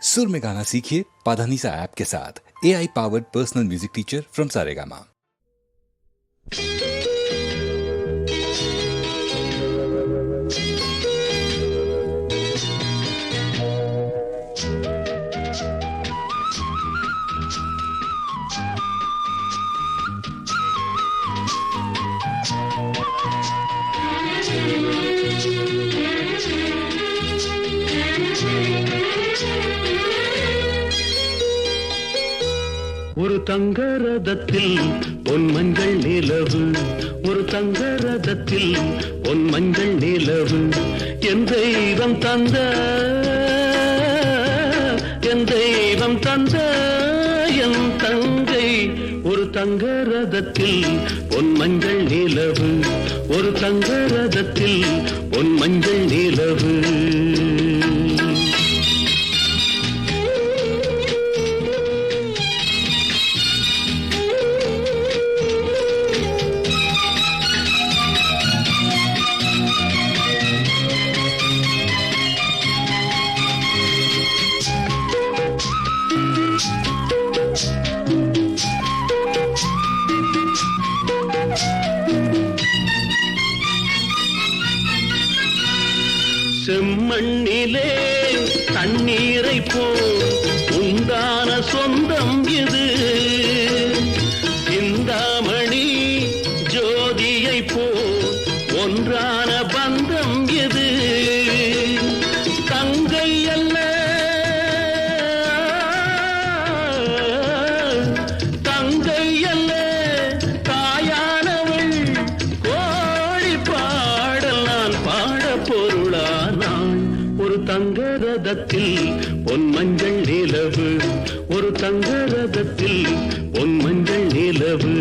सुर में गाना सीखिए पाधानीसा ऐप के साथ। AI powered personal music teacher from Saregama. ஒரு தங்க ரதத்தில் பொன் மஞ்சள் நிலவு, ஒரு தங்க ரதத்தில் பொன் மஞ்சள் நிலவு, என் தெய்வம் தந்த என் தெய்வம் தந்த என் தங்கை. ஒரு தங்க ரதத்தில் பொன் மஞ்சள் நிலவு, ஒரு தங்க ரதத்தில் பொன் மஞ்சள் நிலவு. செம்மண்ணிலே தண்ணீரை போல் உண்டான சொந்தம் இது, சிந்தாமணி ஜோதியை போல் ஒன்றான பந்தம் இது. தங்கை அல்ல தங்கை அல்ல தாயானவள், கோழி பாடல் நான் பாட பொருளானாள். ஒரு தங்க ரதத்தில் பொன் மஞ்சள் நிலவு, ஒரு தங்க ரதத்தில் பொன் மஞ்சள் நிலவு.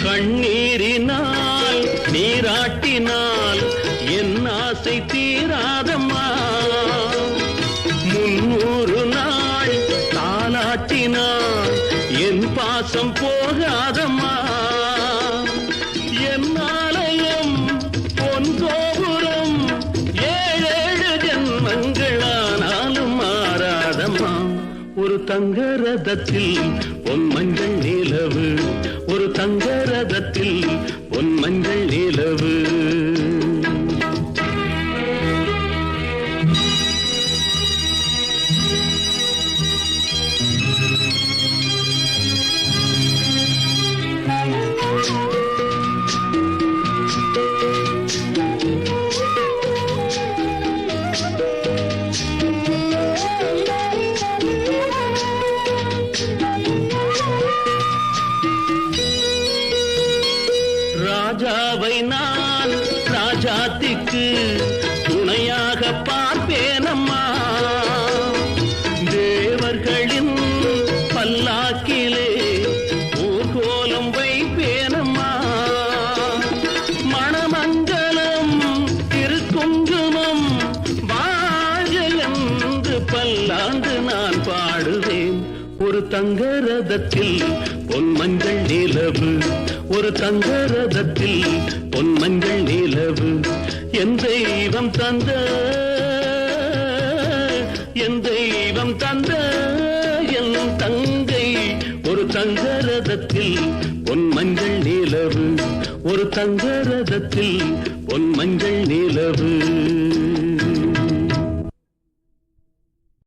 கண்ணீரினால் நீராட்டினால் என் ஆசை தீராதம்மா, 300 நாள் தாலாட்டினால் என் பாசம் போகாதம்மா. என் ஆலயம் பொன் கோபுரம் 7 ஜென்மங்களானாலும் மாறாதம்மா. ஒரு தங்க ரதத்தில் பொன் மஞ்சள் நிலவு, ஒரு தங்க ரதத்தில் பொன் மஞ்சள் நிலவு. ராஜாவை நான் ராஜாத்திக்கு துணையாக பார்ப்பேனம்மா, தேவர்களின் பல்லாக்கிலே ஊர்கோலம் வைப்பேனம்மா. மணமங்கலம் திருக்குங்குமம் வாழ்க என்று பல்லாண்டு நான் பாடுவேன். ஒரு தங்க ரதத்தில் பொன் மஞ்சள் நிலவு, ஒரு தங்க ரதத்தில் பொன் மஞ்சள் நிலவு, என் தெய்வம் தந்த என் தெய்வம் தந்த என் தங்கை. ஒரு தங்க ரதத்தில் பொன் மஞ்சள் நிலவு, ஒரு தங்க ரதத்தில் பொன் மஞ்சள் நிலவு.